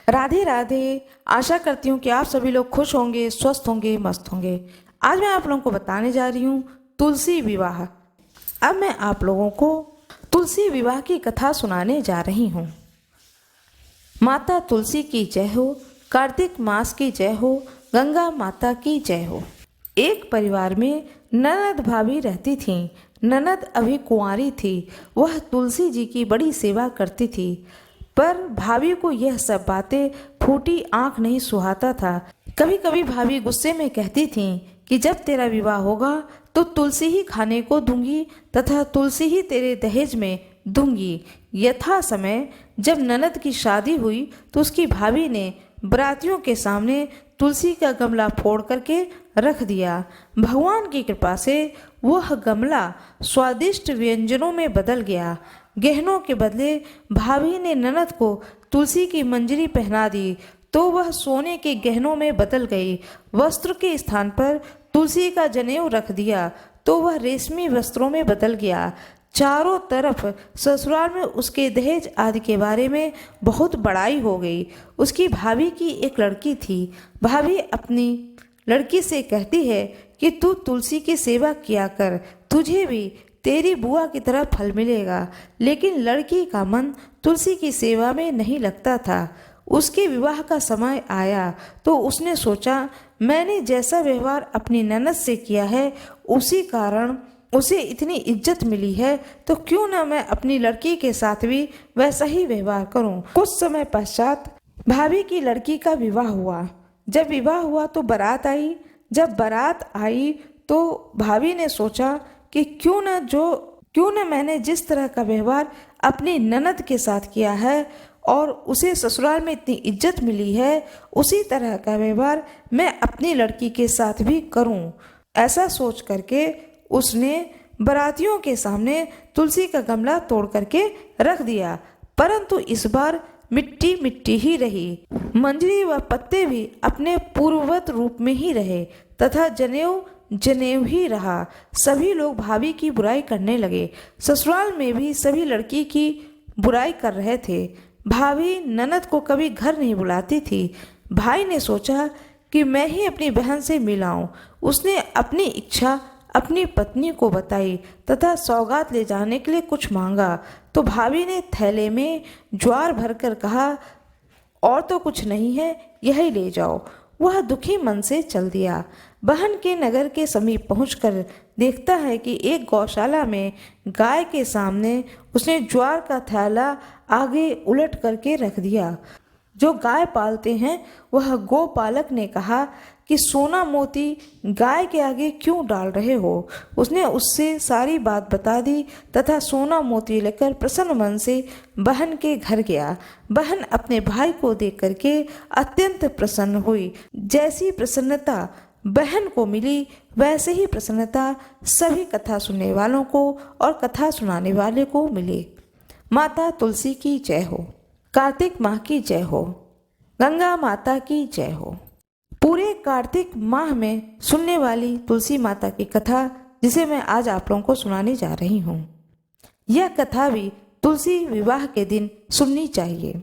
राधे राधे। आशा करती हूँ कि आप सभी लोग खुश होंगे, स्वस्थ होंगे, मस्त होंगे। आज मैं आप लोगों को बताने जा रही हूँ तुलसी विवाह। अब मैं आप लोगों को तुलसी विवाह की कथा सुनाने जा रही हूँ। माता तुलसी की जय हो, कार्तिक मास की जय हो, गंगा माता की जय हो। एक परिवार में ननद भाभी रहती थीं। ननद अभी कुंवारी थी। वह तुलसी जी की बड़ी सेवा करती थी, पर भाभी को यह सब बातें फूटी आंख नहीं सुहाता था। कभी कभी भाभी गुस्से में कहती थीं कि जब तेरा विवाह होगा तो तुलसी ही खाने को दूंगी तथा तुलसी ही तेरे दहेज में दूंगी। यथा समय जब ननद की शादी हुई तो उसकी भाभी ने बरातियों के सामने तुलसी का गमला फोड़ करके रख दिया। भगवान की कृपा से वह गमला स्वादिष्ट व्यंजनों में बदल गया। गहनों के बदले भाभी ने ननद को तुलसी की मंजरी पहना दी तो वह सोने के गहनों में बदल गई। वस्त्र के स्थान पर तुलसी का जनेऊ रख दिया तो वह रेशमी वस्त्रों में बदल गया। चारों तरफ ससुराल में उसके दहेज आदि के बारे में बहुत बड़ाई हो गई। उसकी भाभी की एक लड़की थी। भाभी अपनी लड़की से कहती है कि तू तुलसी की सेवा किया कर, तुझे भी तेरी बुआ की तरह फल मिलेगा। लेकिन लड़की का मन तुलसी की सेवा में नहीं लगता था। उसके विवाह का समय आया तो उसने सोचा, मैंने जैसा व्यवहार अपनी ननद से किया है उसी कारण उसे इतनी इज्जत मिली है, तो क्यों न मैं अपनी लड़की के साथ भी वैसा ही व्यवहार करूं। कुछ समय पश्चात भाभी की लड़की का विवाह हुआ। जब विवाह हुआ तो बारात आई। जब बारात आई तो भाभी ने सोचा कि क्यों न मैंने जिस तरह का व्यवहार अपनी ननद के साथ किया है और उसे ससुराल में इतनी इज्जत मिली है, उसी तरह का व्यवहार मैं अपनी लड़की के साथ भी करूं। ऐसा सोच करके उसने बारातियों के सामने तुलसी का गमला तोड़ करके रख दिया, परंतु इस बार मिट्टी मिट्टी ही रही। मंजरी व पत्ते भी अपने पूर्ववत रूप में ही रहे तथा जनेऊ जनेऊ ही रहा। सभी लोग भाभी की बुराई करने लगे। ससुराल में भी सभी लड़की की बुराई कर रहे थे। भाभी ननद को कभी घर नहीं बुलाती थी। भाई ने सोचा कि मैं ही अपनी बहन से मिलाऊं। उसने अपनी इच्छा अपनी पत्नी को बताई तथा सौगात ले जाने के लिए कुछ मांगा तो भाभी ने थैले में ज्वार भरकर कहा, और तो कुछ नहीं है, यही ले जाओ। वह दुखी मन से चल दिया। बहन के नगर के समीप पहुंचकर देखता है कि एक गौशाला में गाय के सामने उसने ज्वार का थैला आगे उलट करके रख दिया। जो गाय पालते हैं वह गोपालक ने कहा कि सोना मोती गाय के आगे क्यों डाल रहे हो। उसने उससे सारी बात बता दी तथा सोना मोती लेकर प्रसन्न मन से बहन के घर गया। बहन अपने भाई को देख करके अत्यंत प्रसन्न हुई। जैसी प्रसन्नता बहन को मिली वैसे ही प्रसन्नता सभी कथा सुनने वालों को और कथा सुनाने वाले को मिली। माता तुलसी की जय हो, कार्तिक माह की जय हो, गंगा माता की जय हो। पूरे कार्तिक माह में सुनने वाली तुलसी माता की कथा जिसे मैं आज आप लोगों को सुनाने जा रही हूँ, यह कथा भी तुलसी विवाह के दिन सुननी चाहिए।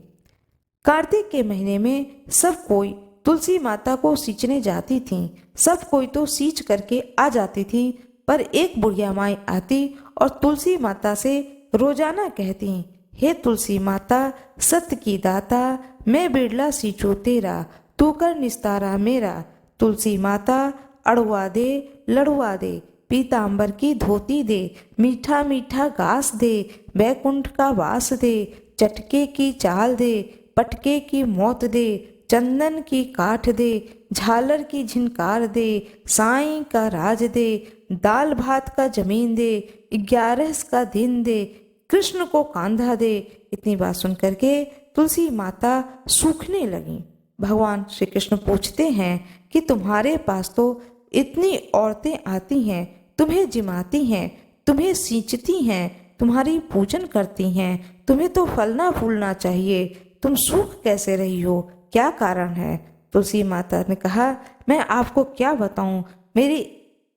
कार्तिक के महीने में सब कोई तुलसी माता को सींचने जाती थी। सब कोई तो सींच करके आ जाती थी, पर एक बुढ़िया माई आती और तुलसी माता से रोजाना कहती, हे तुलसी माता सत्य की दाता, मैं बिरला सींचू तेरा, तू कर निस्तारा मेरा। तुलसी माता अड़ुआ दे लड़ुआ दे, पीतांबर की धोती दे, मीठा मीठा घास दे, बैकुंठ का वास दे, चटके की चाल दे, पटके की मौत दे, चंदन की काठ दे, झालर की झिनकार दे, साईं का राज दे, दाल भात का जमीन दे, 11 का दिन दे, कृष्ण को कांधा दे। इतनी बात सुन करके तुलसी माता सूखने लगी। भगवान श्री कृष्ण पूछते हैं कि तुम्हारे पास तो इतनी औरतें आती हैं, तुम्हें जिमाती हैं, तुम्हें सींचती हैं, तुम्हारी पूजन करती हैं, तुम्हें तो फलना फूलना चाहिए, तुम सूख कैसे रही हो, क्या कारण है। तुलसी माता ने कहा, मैं आपको क्या बताऊं, मेरी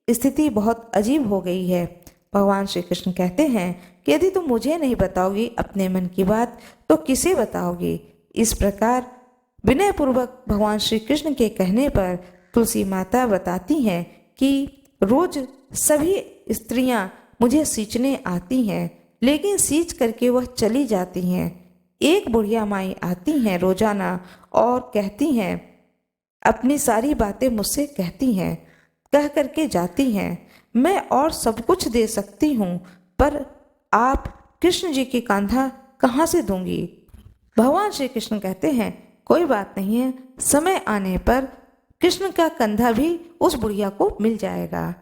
स्थिति बहुत अजीब हो गई है। भगवान श्री कृष्ण कहते हैं कि यदि तुम मुझे नहीं बताओगी अपने मन की बात तो किसे बताओगी। इस प्रकार विनय पूर्वक भगवान श्री कृष्ण के कहने पर तुलसी माता बताती हैं कि रोज सभी स्त्रियां मुझे सींचने आती हैं, लेकिन सींच करके वह चली जाती हैं। एक बुढ़िया माई आती हैं रोजाना और कहती हैं, अपनी सारी बातें मुझसे कहती हैं, कह करके जाती हैं। मैं और सब कुछ दे सकती हूँ, पर आप कृष्ण जी की कंधा कहाँ से दूंगी। भगवान श्री कृष्ण कहते हैं, कोई बात नहीं है, समय आने पर कृष्ण का कंधा भी उस बुढ़िया को मिल जाएगा।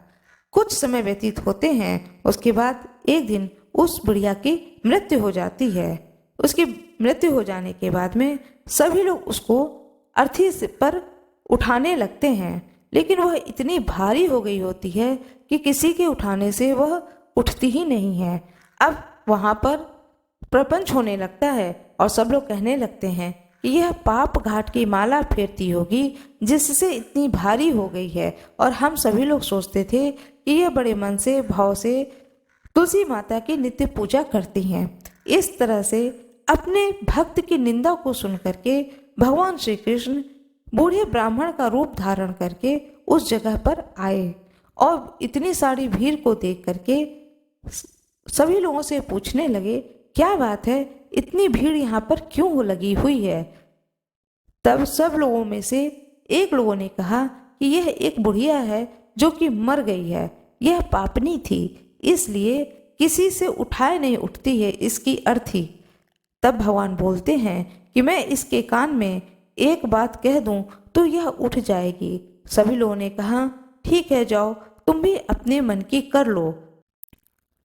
कुछ समय व्यतीत होते हैं, उसके बाद एक दिन उस बुढ़िया की मृत्यु हो जाती है। उसकी मृत्यु हो जाने के बाद में सभी लोग उसको अर्थी पर उठाने लगते हैं, लेकिन वह इतनी भारी हो गई होती है कि किसी के उठाने से वह उठती ही नहीं है। अब वहाँ पर प्रपंच होने लगता है और सब लोग कहने लगते हैं कि यह पाप घाट की माला फेरती होगी जिससे इतनी भारी हो गई है। और हम सभी लोग सोचते थे कि यह बड़े मन से भाव से तुलसी माता की नित्य पूजा करती हैं। इस तरह से अपने भक्त की निंदा को सुन करके भगवान श्री कृष्ण बूढ़े ब्राह्मण का रूप धारण करके उस जगह पर आए और इतनी सारी भीड़ को देख करके सभी लोगों से पूछने लगे, क्या बात है, इतनी भीड़ यहाँ पर क्यों लगी हुई है। तब सब लोगों में से एक लोगों ने कहा कि यह एक बुढ़िया है जो कि मर गई है, यह पापनी थी, इसलिए किसी से उठाए नहीं उठती है इसकी अर्थी। तब भगवान बोलते हैं कि मैं इसके कान में एक बात कह दूं तो यह उठ जाएगी। सभी लोगों ने कहा, ठीक है, जाओ, तुम भी अपने मन की कर लो।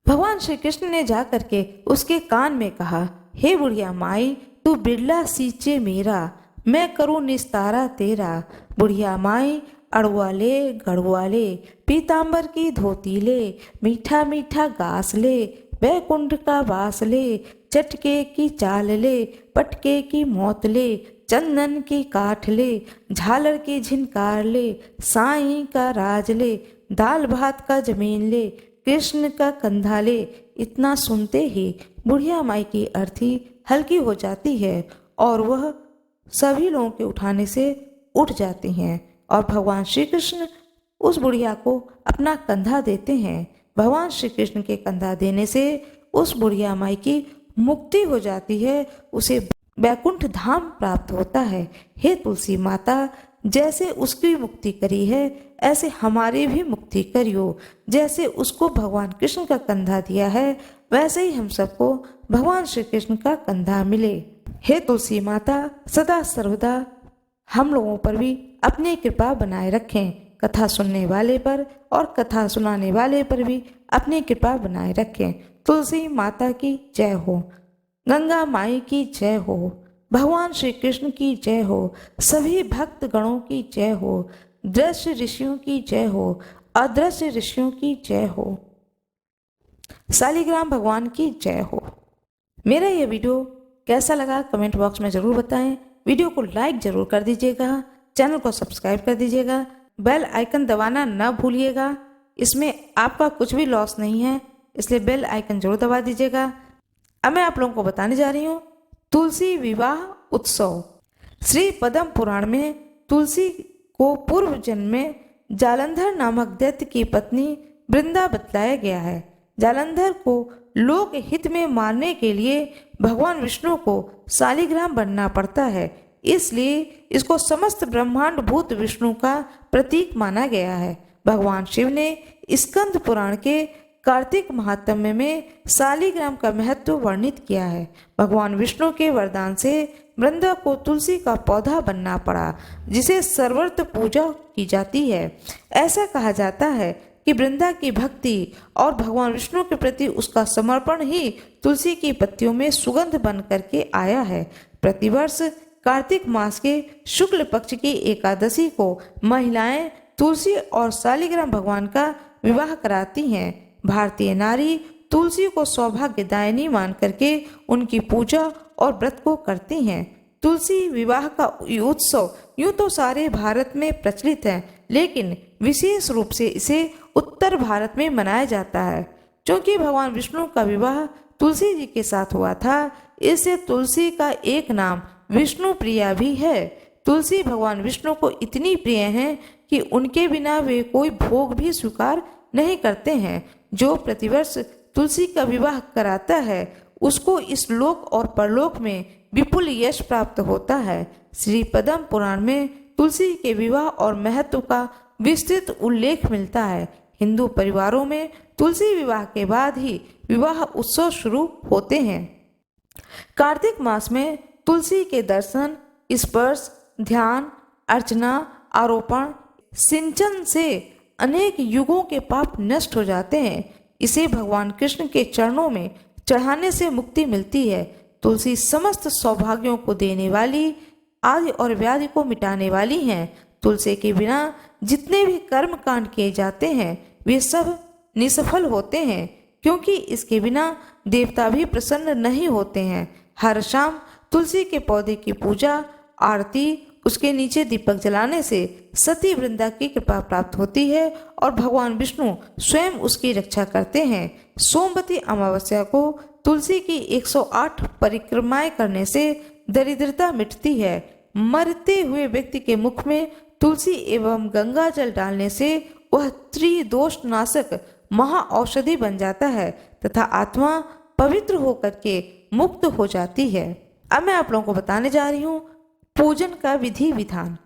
भगवान श्री कृष्ण ने जा करके उसके कान में कहा, हे बुढ़िया माई, तू बिरला सींचे मेरा, मैं करूँ निस्तारा तेरा। बुढ़िया माई, अड़ुआ ले गड़ुआ ले, पीताम्बर की धोती ले, मीठा मीठा घास ले, वैकुंठ का वास ले, चटके की चाल ले, पटके की मौत ले, चंदन की काठ ले, झालर की झिनकार ले, साईं का राज ले, दाल भात का जमीन ले, कृष्ण का कंधा ले। इतना सुनते ही बुढ़िया माई की अर्थी हल्की हो जाती है और वह सभी लोगों के उठाने से उठ जाती हैं और भगवान श्री कृष्ण उस बुढ़िया को अपना कंधा देते हैं। भगवान श्री कृष्ण के कंधा देने से उस बुढ़िया माई की मुक्ति हो जाती है, उसे वैकुंठ धाम प्राप्त होता है। हे तुलसी माता, जैसे उसकी मुक्ति करी है ऐसे हमारी भी मुक्ति करियो। जैसे उसको भगवान कृष्ण का कंधा दिया है वैसे ही हम सबको भगवान श्री कृष्ण का कंधा मिले। हे तुलसी माता, सदा सर्वदा हम लोगों पर भी अपनी कृपा बनाए रखें। कथा सुनने वाले पर और कथा सुनाने वाले पर भी अपनी कृपा बनाए रखें। तुलसी माता की जय हो, गंगा माई की जय हो, भगवान श्री कृष्ण की जय हो, सभी भक्त गणों की जय हो, दृश्य ऋषियों की जय हो, अदृश्य ऋषियों की जय हो, शालिग्राम भगवान की जय हो। मेरा यह वीडियो कैसा लगा कमेंट बॉक्स में ज़रूर बताएं। वीडियो को लाइक ज़रूर कर दीजिएगा, चैनल को सब्सक्राइब कर दीजिएगा, बेल आइकन दबाना न भूलिएगा। इसमें आपका कुछ भी लॉस नहीं है, इसलिए बेल आइकन जरूर दबा दीजिएगा। अब मैं आप लोगों को बताने जा रही हूँ तुलसी विवाह उत्सव। श्री पद्म पुराण में तुलसी को पूर्व जन्म में जालंधर नामक दैत्य की पत्नी वृंदा बतलाया गया है। जालंधर को लोक हित में मारने के लिए भगवान विष्णु को शालिग्राम बनना पड़ता है, इसलिए इसको समस्त ब्रह्मांड भूत विष्णु का प्रतीक माना गया है। भगवान शिव ने स्कंद पुराण के कार्तिक महात्म्य में शालिग्राम का महत्व वर्णित किया है। भगवान विष्णु के वरदान से वृंदा को तुलसी का पौधा बनना पड़ा, जिसे सर्वत्र पूजा की जाती है। ऐसा कहा जाता है कि वृंदा की भक्ति और भगवान विष्णु के प्रति उसका समर्पण ही तुलसी की पत्तियों में सुगंध बन करके आया है। प्रतिवर्ष कार्तिक मास के शुक्ल पक्ष की एकादशी को महिलाएं तुलसी और शालिग्राम भगवान का विवाह कराती हैं। भारतीय नारी तुलसी को सौभाग्यदायिनी मान करके उनकी पूजा और व्रत को करती हैं। तुलसी विवाह का उत्सव यूं तो सारे भारत में प्रचलित है, लेकिन विशेष रूप से इसे उत्तर भारत में मनाया जाता है। क्योंकि भगवान विष्णु का विवाह तुलसी जी के साथ हुआ था, इससे तुलसी का एक नाम विष्णु प्रिया भी है। तुलसी भगवान विष्णु को इतनी प्रिय हैं कि उनके बिना वे कोई भोग भी स्वीकार नहीं करते हैं। जो प्रतिवर्ष तुलसी का विवाह कराता है उसको इस लोक और परलोक में विपुल यश प्राप्त होता है। श्री पद्म पुराण में तुलसी के विवाह और महत्व का विस्तृत उल्लेख मिलता है। हिंदू परिवारों में तुलसी विवाह के बाद ही विवाह उत्सव शुरू होते हैं। कार्तिक मास में तुलसी के दर्शन, स्पर्श, ध्यान, अर्चना, आरोपण, सिंचन से अनेक युगों के पाप नष्ट हो जाते हैं। इसे भगवान कृष्ण के चरणों में चढ़ाने से मुक्ति मिलती है। तुलसी समस्त सौभाग्यों को देने वाली, आदि और व्याधि को मिटाने वाली हैं। तुलसी के बिना जितने भी कर्म कांड किए जाते हैं वे सब निष्फल होते हैं, क्योंकि इसके बिना देवता भी प्रसन्न नहीं होते हैं। हर शाम तुलसी के पौधे की पूजा, आरती, उसके नीचे दीपक जलाने से सती वृंदा की कृपा प्राप्त होती है और भगवान विष्णु स्वयं उसकी रक्षा करते हैं। सोमवती अमावस्या को तुलसी की 108 परिक्रमाएं करने से दरिद्रता मिटती है। मरते हुए व्यक्ति के मुख में तुलसी एवं गंगा जल डालने से वह त्रिदोष नाशक महा औषधि बन जाता है तथा आत्मा पवित्र होकर के मुक्त हो जाती है। अब मैं आप लोगों को बताने जा रही हूँ पूजन का विधि विधान।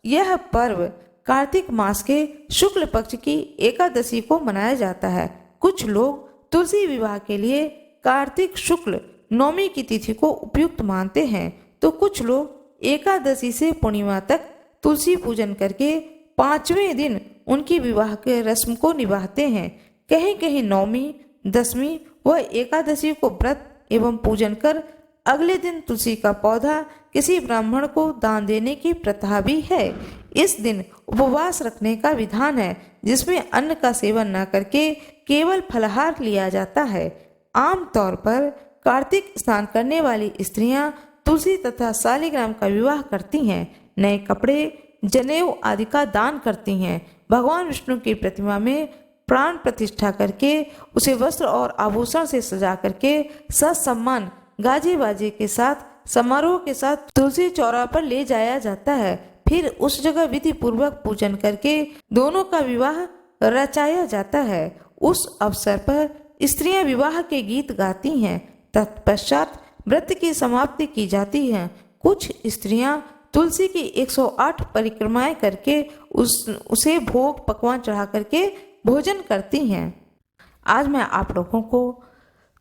यह पर्व कार्तिक मास के शुक्ल पक्ष की एकादशी को मनाया जाता है। कुछ लोग तुलसी विवाह के लिए कार्तिक शुक्ल नौमी की तिथि को उपयुक्त मानते हैं, तो कुछ लोग एकादशी से पूर्णिमा तक तुलसी पूजन करके 5वें दिन उनकी विवाह के रस्म को निभाते हैं। कहीं कहीं नौमी, दसवीं व एकादशी को व्रत एवं पूजन कर अगले दिन तुलसी का पौधा किसी ब्राह्मण को दान देने की प्रथा भी है। इस दिन उपवास रखने का विधान है, जिसमें अन्न का सेवन न करके केवल फलाहार लिया जाता है। आमतौर पर कार्तिक स्नान करने वाली स्त्रियां तुलसी तथा शालिग्राम का विवाह करती हैं, नए कपड़े, जनेऊ आदि का दान करती हैं, भगवान विष्णु की प्रतिमा में प्राण प्रतिष्ठा करके उसे वस्त्र और आभूषण से सजा करके ससम्मान गाजे बाजे के साथ समारोह के साथ तुलसी चौरा पर ले जाया जाता है। फिर उस जगह विधि पूर्वक पूजन करके दोनों का विवाह रचाया जाता है। उस अवसर पर स्त्रियां विवाह के गीत गाती हैं। तत्पश्चात व्रत की समाप्ति की जाती है। कुछ स्त्रियां तुलसी की 108 परिक्रमाएं करके उसे भोग पकवान चढ़ा करके भोजन करती हैं। आज मैं आप लोगों को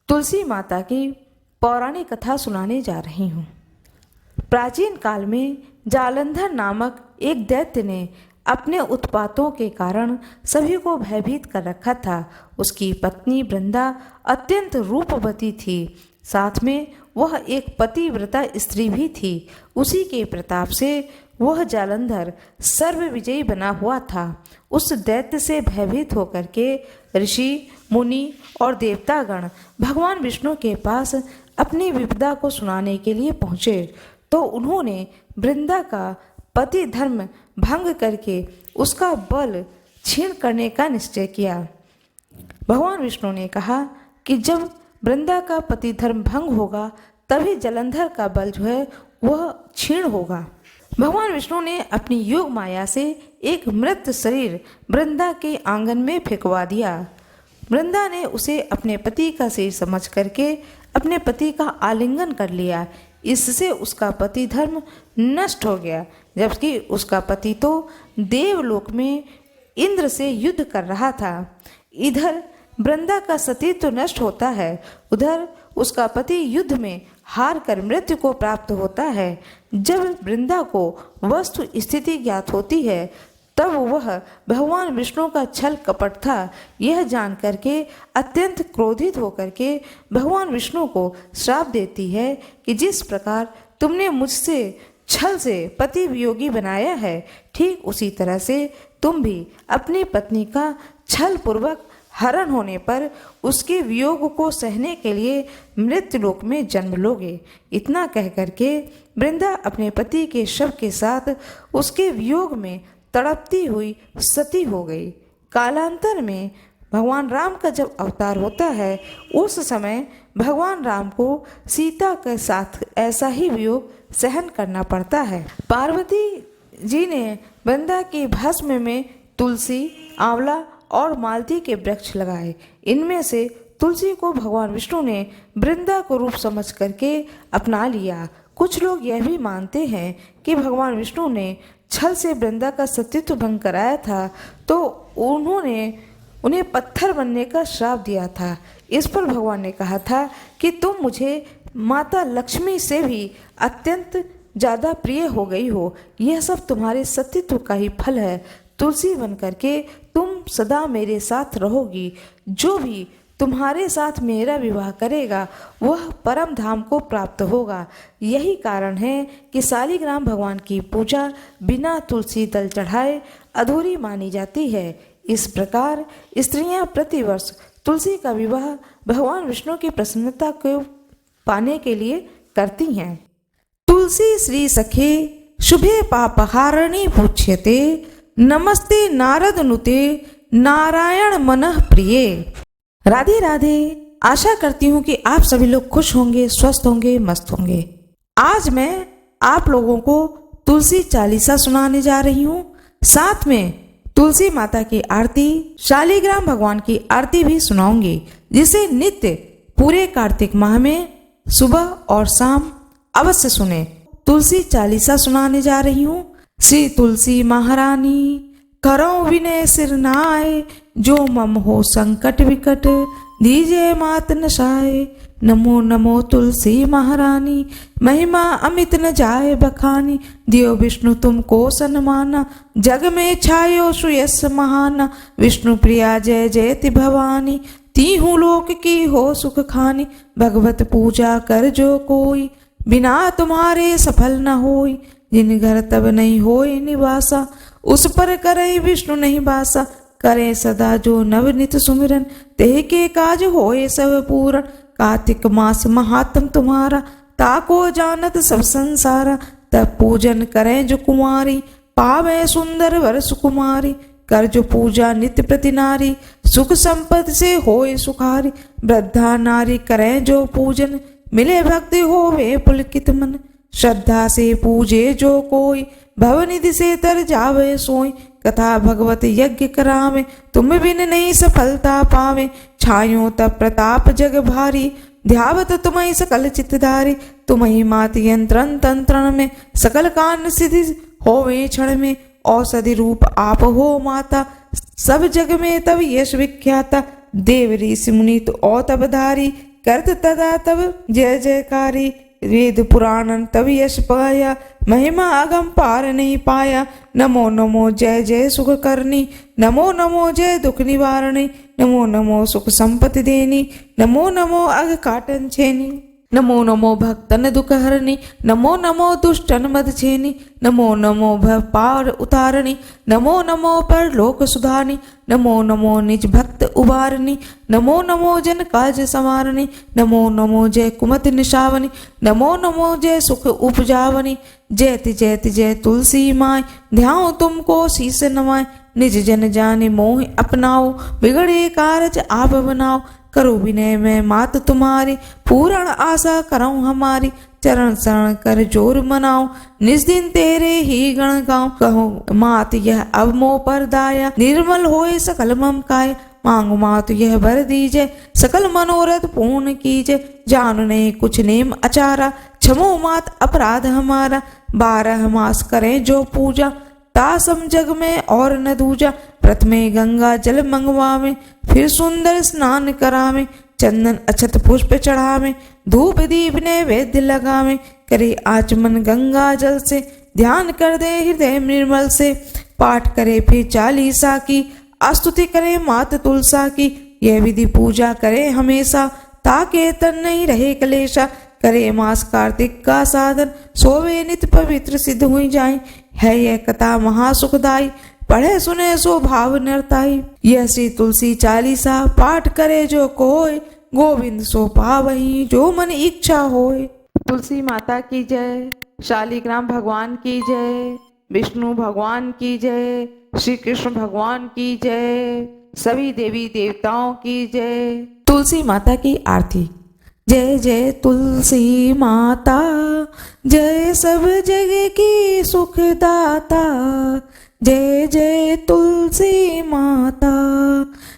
तुलसी माता की पौराणिक कथा सुनाने जा रही हूँ। प्राचीन काल में जालंधर नामक एक दैत्य ने अपने उत्पातों के कारण सभी को भयभीत कर रखा था। उसकी पत्नी वृंदा अत्यंत रूपवती थी, साथ में वह एक पतिव्रता स्त्री भी थी। उसी के प्रताप से वह जालंधर सर्व विजयी बना हुआ था। उस दैत्य से भयभीत होकर के ऋषि, मुनि और देवतागण भगवान विष्णु के पास अपनी विपदा को सुनाने के लिए पहुँचे, तो उन्होंने वृंदा का पति धर्म भंग करके उसका बल छीन करने का निश्चय किया। भगवान विष्णु ने कहा कि जब वृंदा का पति धर्म भंग होगा तभी जलंधर का बल जो है वह क्षीण होगा। भगवान विष्णु ने अपनी योग माया से एक मृत शरीर वृंदा के आंगन में फेंकवा दिया। वृंदा ने उसे अपने पति का शरीर समझ करके अपने पति का आलिंगन कर लिया। इससे उसका पति धर्म नष्ट हो गया, जबकि उसका पति तो देवलोक में इंद्र से युद्ध कर रहा था। इधर वृंदा का सतीत्व नष्ट होता है, उधर उसका पति युद्ध में हार कर मृत्यु को प्राप्त होता है। जब वृंदा को वस्तु स्थिति ज्ञात होती है तब वह भगवान विष्णु का छल कपट था यह जान करके अत्यंत क्रोधित होकर के भगवान विष्णु को श्राप देती है कि जिस प्रकार तुमने मुझसे छल से पति वियोगी बनाया है, ठीक उसी तरह से तुम भी अपनी पत्नी का छल पूर्वक हरण होने पर उसके वियोग को सहने के लिए मृत्युलोक में जन्म लोगे। इतना कह करके वृंदा अपने पति के शव के साथ उसके वियोग में तड़पती हुई सती हो गई। कालांतर में भगवान राम का जब अवतार होता है उस समय भगवान राम को सीता के साथ ऐसा ही वियोग सहन करना पड़ता है। पार्वती जी ने वृंदा के भस्म में तुलसी, आंवला और मालती के वृक्ष लगाए। इनमें से तुलसी को भगवान विष्णु ने वृंदा को रूप समझ करके अपना लिया। कुछ लोग यह भी मानते हैं कि भगवान विष्णु ने छल से वृंदा का सतीत्व भंग कराया था तो उन्होंने उन्हें पत्थर बनने का श्राप दिया था। इस पर भगवान ने कहा था कि तुम मुझे माता लक्ष्मी से भी अत्यंत ज़्यादा प्रिय हो गई हो, यह सब तुम्हारे सतीत्व का ही फल है। तुलसी बन करके तुम सदा मेरे साथ रहोगी। जो भी तुम्हारे साथ मेरा विवाह करेगा वह परम धाम को प्राप्त होगा। यही कारण है कि शालिग्राम भगवान की पूजा बिना तुलसी दल चढ़ाए अधूरी मानी जाती है। इस प्रकार स्त्रियां प्रतिवर्ष तुलसी का विवाह भगवान विष्णु की प्रसन्नता को पाने के लिए करती हैं। तुलसी श्री सखे शुभे पापहारिणी पूज्यते, नमस्ते नारद नुते नारायण मनः प्रिये। राधे राधे। आशा करती हूँ कि आप सभी लोग खुश होंगे, स्वस्थ होंगे, मस्त होंगे। आज मैं आप लोगों को तुलसी चालीसा सुनाने जा रही हूँ। साथ में तुलसी माता की आरती, शालिग्राम भगवान की आरती भी सुनाऊंगी, जिसे नित्य पूरे कार्तिक माह में सुबह और शाम अवश्य सुने। तुलसी चालीसा सुनाने जा रही हूँ। श्री तुलसी महारानी करो विनय सिर नाय, जो मम हो संकट विकट दीजिए मात नशाए। नमो नमो तुलसी महारानी, महिमा अमित न जाए बखानी। दियो विष्णु तुमको सन्माना, जग में छायो सुयस महाना। विष्णु प्रिया जय जयति भवानी, तीहू लोक की हो सुख खानी। भगवत पूजा कर जो कोई, बिना तुम्हारे सफल न होई। जिन घर तब नहीं होई निवासा, उस पर करे विष्णु नहीं बासा। करे सदा जो नवनित सुमिरन, तेह के काज होए सब पूरण। कार्तिक मास महात्म तुम्हारा, ताको जानत सब संसारा। तब पूजन करें जो कुमारी, पावे सुंदर वर सुकुमारी। कर जो पूजा नित्य प्रति नारी, सुख संपद से होए सुखारी। वृद्धा नारी करें जो पूजन, मिले भक्ति होवे पुलकित मन। श्रद्धा से पूजे जो कोई, भवनिधि से तर जावे सोई। कथा भगवत यज्ञ करावे, तुम बिन नहीं सफलता पावे। छायो तब प्रताप जग भारी, ध्यावत तुम्हें सकल चित्तधारी। तुम्हें मात यंत्रण तंत्रण में, सकल कान सिद्धि होवे क्षण में। औषधि रूप आप हो माता, सब जग में तब यश विख्याता। देव ऋषि मुनि तो औ तब धारी, करत तदा तब जय जयकारी। वेद पुराण तब यश पाया, महिमा अगम पार नहीं पाया। नमो नमो जय जय सुख करनी, नमो नमो जय दुख निवारणी। नमो नमो सुख संपत्ति देनी, नमो नमो अग काटन छेनी। नमो नमो भक्तन दुख हरणी, नमो नमो दुष्टन मद छेनी। नमो नमो भव पार उतारणी, नमो नमो पर लोक सुधारणी। नमो नमो निज भक्त उबारणी, नमो नमो जन काज संवारणी। नमो नमो जय कुमति निशावनी, नमो नमो जय सुख उपजावनी। जयति जयति जय तुलसी माय, ध्याओ तुमको शीस नवाय। निज जन जाने मोह अपनाओ, बिगड़े कारज आप बनाओ। करो विनय में मात तुम्हारी, पूर्ण आशा करऊं हमारी। चरण शरण कर जोर मनाओ, निज दिन तेरे ही गण गाओ। कहो मात यह अब मोह पर दाया, निर्मल होए सकल मम काय। मांगो मात यह वर दीजे, सकल मनोरथ पूर्ण कीजे। जान नहीं कुछ नेम अचारा, क्षमो मात अपराध हमारा। 12 मास करें जो पूजा, तासम जग में और न दूजा। प्रथमे गंगा जल मंगवावे, फिर सुंदर स्नान करावे। चंदन अक्षत पुष्प चढ़ावे, धूप दीप नैवेद्य लगावे। करे आचमन गंगा जल से, ध्यान कर दे हृदय निर्मल से। पाठ करे फिर चालीसा की, स्तुति करे मात तुलसा की। यह विधि पूजा करे हमेशा, ताके तन नहीं रहे कलेशा। करे मास कार्तिक का साधन, सोवे नित पवित्र सिद्ध हुई जाए। है यह कथा महासुखदाई, पढ़े सुने सो भाव नरताई। यह श्री तुलसी चालीसा, पाठ करे जो कोय। गोविंद सो पावही जो मन इच्छा होय। तुलसी माता की जय, शालिग्राम भगवान की जय, विष्णु भगवान की जय, श्री कृष्ण भगवान की जय। सभी देवी देवताओं की जय। तुलसी माता की आरती। जय जय तुलसी माता, जय सब जग की सुखदाता। जय जय तुलसी माता,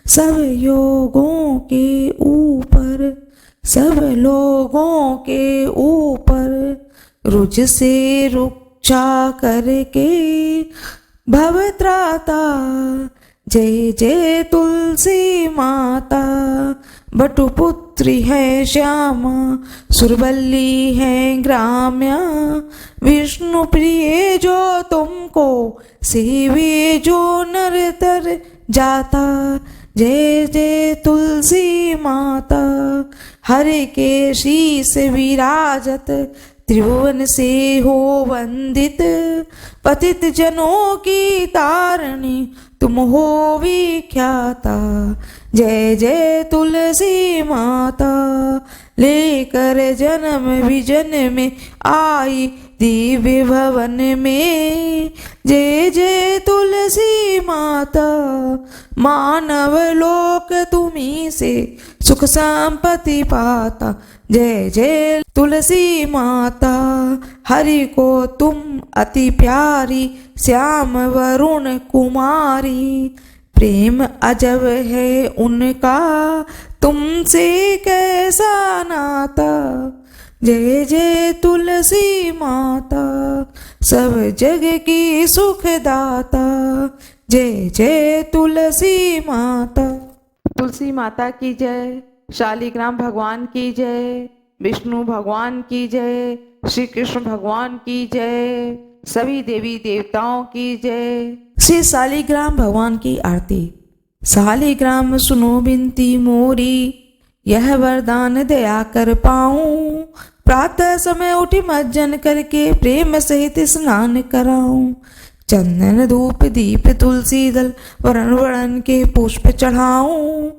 सब योगों के ऊपर, सब लोगों के ऊपर रुझ से रुक्षा करके भवत्राता। जय जय तुलसी माता, बटुपुत्री है श्यामा, सुरवल्ली है ग्राम्या। विष्णु प्रिय जो तुमको सेवे जो नर तर जाता। जय जय तुलसी माता, हरि के शीस विराजत, त्रिभुवन से हो वंदित। पतित जनों की तारणी तुम हो विख्याता। जय जय तुलसी माता, लेकर जन्म विजन में आई दिव्य भवन में। जय जय तुलसी माता, मानव लोक तुम्ही से सुख संपत्ति पाता। जय जय तुलसी माता, हरि को तुम अति प्यारी, श्याम वरुण कुमारी। प्रेम अजब है उनका, तुमसे कैसा नाता। जय जय तुलसी माता, सब जग की सुखदाता। जय जय तुलसी माता। तुलसी माता की जय। शालिग्राम भगवान की जय। विष्णु भगवान की जय। श्री कृष्ण भगवान की जय। सभी देवी देवताओं की जय। श्री शालिग्राम भगवान की आरती। शालिग्राम सुनो बिनती मोरी, यह वरदान दया कर पाऊं। प्रातः समय उठी मज्जन करके प्रेम सहित स्नान कराऊं। चंदन धूप दीप तुलसी दल वरण वरण के पुष्प चढ़ाऊं।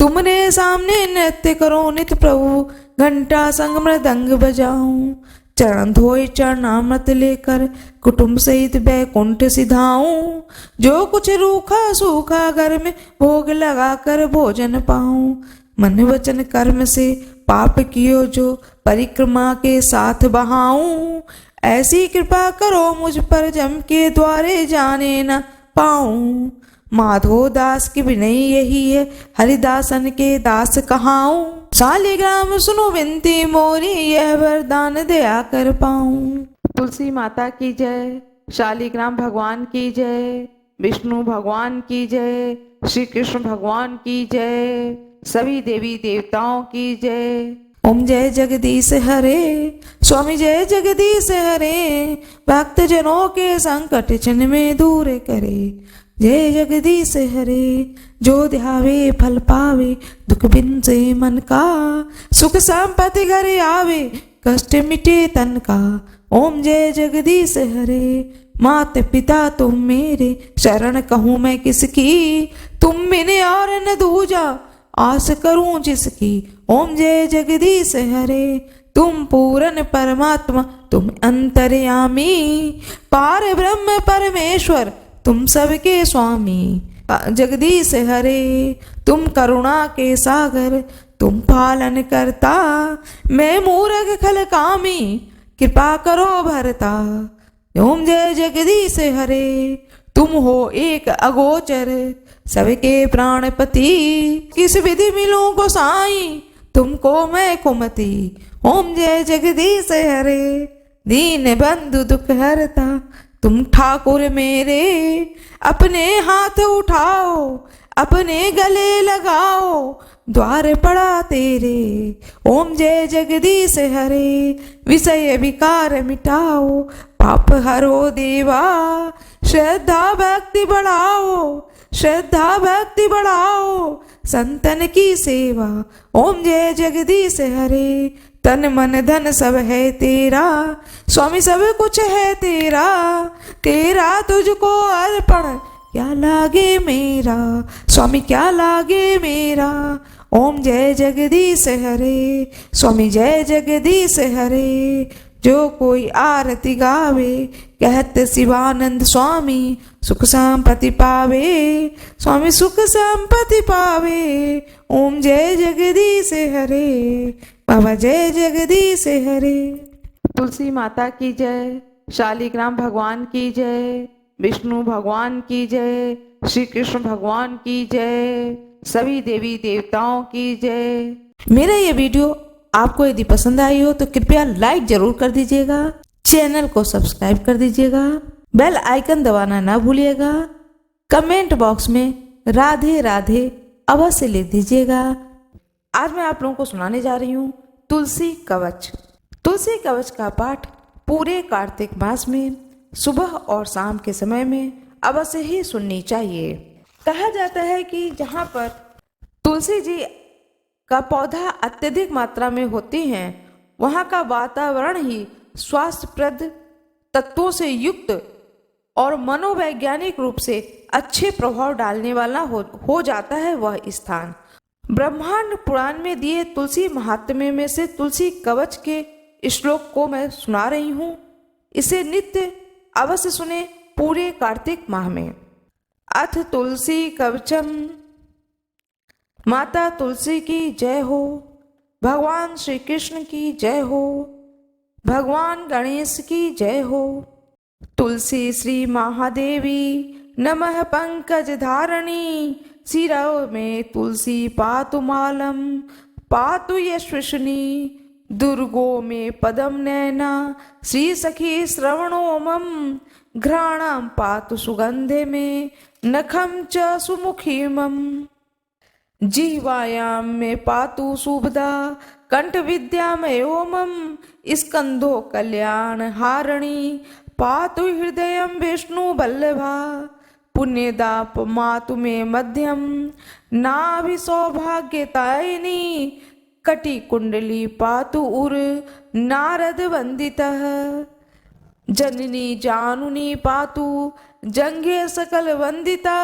तुमने सामने नृत्य करो नित्य प्रभु, घंटा संग मृदंग बजाऊं। चरण धोए चरणामृत लेकर कुटुंब सहित बैकुंठ सिधाऊं। जो कुछ रूखा सूखा घर में भोग लगा कर भोजन पाऊं। मन वचन कर्म से पाप कियो जो परिक्रमा के साथ बहाऊं। ऐसी कृपा करो मुझ पर जम के द्वारे जाने न पाऊं। माधो दास की विनय यही है, हरिदासन के दास कहाऊं। शालिग्राम सुनो विनती मोरी, यह वरदान दया कर पाऊं। तुलसी माता की जय। शालिग्राम भगवान की जय। विष्णु भगवान की जय। श्री कृष्ण भगवान की जय। सभी देवी देवताओं की जय। ओम जय जगदीश हरे, स्वामी जय जगदीश हरे। भक्त जनों के संकट क्षण में दूर करे। जय जगदीश हरे, जो ध्यावे फल पावे। दुख बिन से मन का, सुख संपत्ति घर आवे। कष्ट मिटे तन का। ओम जय जगदीश हरे, मात पिता तुम मेरे, शरण कहूँ मैं किसकी। तुम बिन और न दूजा, आस करूं जिसकी। ओम जय जगदीश हरे, तुम पूरन परमात्मा तुम अंतर्यामी। पार ब्रह्म परमेश्वर तुम सबके स्वामी। जगदीश हरे, तुम करुणा के सागर, तुम पालन करता। मैं मूर्ख खल कामी, कृपा करो भरता। ओम जय जगदीश हरे, तुम हो एक अगोचर, सबके प्राणपति। किस विधि मिलूं गोसाई, तुमको मैं कुमति। ओम जय जगदीश हरे, दीन बंधु दुख हरता। तुम ठाकुर मेरे, अपने हाथ उठाओ, अपने गले लगाओ। द्वार पड़ा तेरे। ओम जय जगदीश हरे, विषय विकार मिटाओ। पाप हरो देवा, श्रद्धा भक्ति बढ़ाओ। श्रद्धा भक्ति बढ़ाओ, संतन की सेवा। ओम जय जगदीश हरे, तन मन धन सब है तेरा। स्वामी सब कुछ है तेरा, तेरा तुझको अर्पण क्या लागे मेरा। स्वामी क्या लागे मेरा। ओम जय जगदीश हरे, स्वामी जय जगदीश हरे। जो कोई आरती गावे, कहते शिवानंद स्वामी सुख संपत्ति पावे, स्वामी सुख संपत्ति पावे। ओम जय जगदीश हरे, बाबा जय जगदीश हरे। तुलसी माता की जय, शालिग्राम भगवान की जय, विष्णु भगवान की जय, श्री कृष्ण भगवान की जय, सभी देवी देवताओं की जय। मेरा ये वीडियो आपको यदि पसंद आई हो तो कृपया लाइक जरूर कर दीजिएगा, चैनल को सब्सक्राइब कर दीजिएगा, बेल आइकन दबाना ना भूलिएगा, कमेंट बॉक्स में राधे राधे अवश्य लिख दीजिएगा। आज मैं आप लोगों को सुनाने जा रही हूँ तुलसी कवच। तुलसी कवच का पाठ पूरे कार्तिक मास में सुबह और शाम के समय में अवश्य ही सुननी चाहिए। कहा जाता है कि जहाँ पर तुलसी जी का पौधा अत्यधिक मात्रा में होती हैं, वहाँ का वातावरण ही स्वास्थ्यप्रद तत्वों से युक्त और मनोवैज्ञानिक रूप से अच्छे प्रभाव डालने वाला हो जाता है वह स्थान। ब्रह्मांड पुराण में दिए तुलसी महात्म्य में से तुलसी कवच के श्लोक को मैं सुना रही हूँ। इसे नित्य अवश्य सुने पूरे कार्तिक माह में। अथ तुलसी कवचम। माता तुलसी की जय हो, भगवान श्री कृष्ण की जय हो, भगवान गणेश की जय हो। तुलसी श्री महादेवी नमः पंकज धारणी, सिरौ में तुलसी पातु मालम, पातु यशस्विनी। दुर्गो में पदम नैना, श्री सखी श्रवणोमम, घ्राणम पातु सुगंधे में, नखम च सुमुखीमम। जिह्वायाम में पातु शुभदा, कंठ विद्यामयोमम, स्कंधो कल्याण हारिणी, पातु हृदयम विष्णु बल्लभा। पुण्यदा मातु में मध्यम, नाभि सौभाग्यतायिनी, कटि कुंडली पातु उर नारद वंदितः। जननी जानुनी पातु जंघे सकल वंदिता,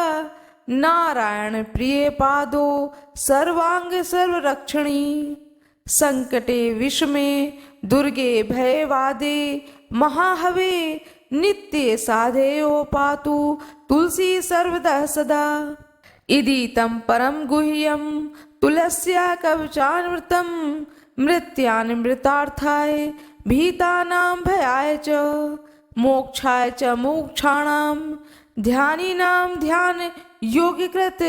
नारायण प्रिय पादो सर्वांग सर्वरक्षणी। संकटे विषमे दुर्गे भयवादे, महाहवे नित्य साधेयो पातु तुलसी सर्वदा सदा। इति तं परम गुह्यम तुलस्या कवचान्वृतम, मृत्यान्मृतार्थाय भीतानां भयाय च, मोक्षाय च मोक्षाणां, ध्यानिनां ध्यान योगिकृत,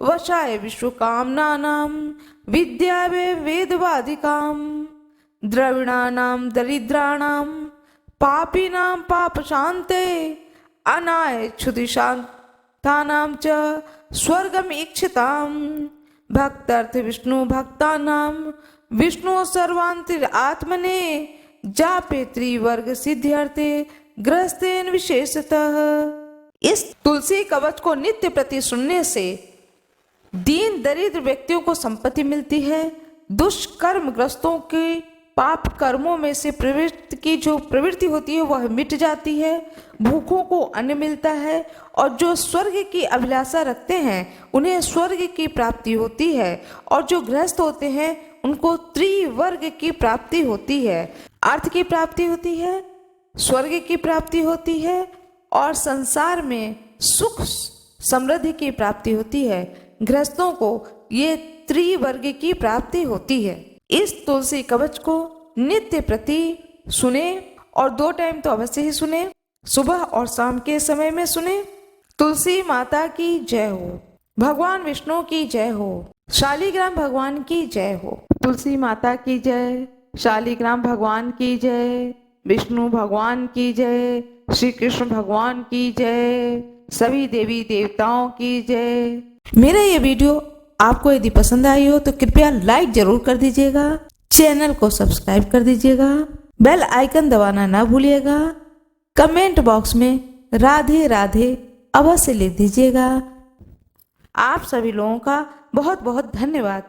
वशाय विश्वकामनानां, विद्यावे वेदवादिकां। द्रविणानां दरिद्राणां, पापिनां पापशान्ते, अनाय क्षुधिशान्तानां च स्वर्गम इक्षितां। भक्तार्थ विष्णु भक्तानां, विष्णु सर्वांतिर आत्मने, जापे त्रिवर्ग सिद्ध्यर्थे ग्रस्तेन विशेषतः। इस तुलसी कवच को नित्य प्रति सुनने से दीन दरिद्र व्यक्तियों को संपत्ति मिलती है, दुष्कर्म ग्रस्तों के पाप कर्मों में से प्रवृत्ति की जो प्रवृत्ति होती है वह मिट जाती है, भूखों को अन्न मिलता है, और जो स्वर्ग की अभिलाषा रखते हैं उन्हें स्वर्ग की प्राप्ति होती है, और जो गृहस्थ होते हैं उनको त्रिवर्ग की प्राप्ति होती है। अर्थ की प्राप्ति होती है, स्वर्ग की प्राप्ति होती है, और संसार में सुख समृद्धि की प्राप्ति होती है। गृहस्थों को ये त्रिवर्ग की प्राप्ति होती है। इस तुलसी कवच को नित्य प्रति सुने, और 2 टाइम तो अवश्य ही सुने, सुबह और शाम के समय में सुने। तुलसी माता की जय हो, भगवान विष्णु की जय हो, शालिग्राम भगवान की जय हो। तुलसी माता की जय, शालिग्राम भगवान की जय, विष्णु भगवान की जय, श्री कृष्ण भगवान की जय, सभी देवी देवताओं की जय। मेरा ये वीडियो आपको यदि पसंद आई हो तो कृपया लाइक जरूर कर दीजिएगा, चैनल को सब्सक्राइब कर दीजिएगा, बेल आइकन दबाना ना भूलिएगा, कमेंट बॉक्स में राधे राधे अवश्य लिख दीजिएगा। आप सभी लोगों का बहुत बहुत धन्यवाद।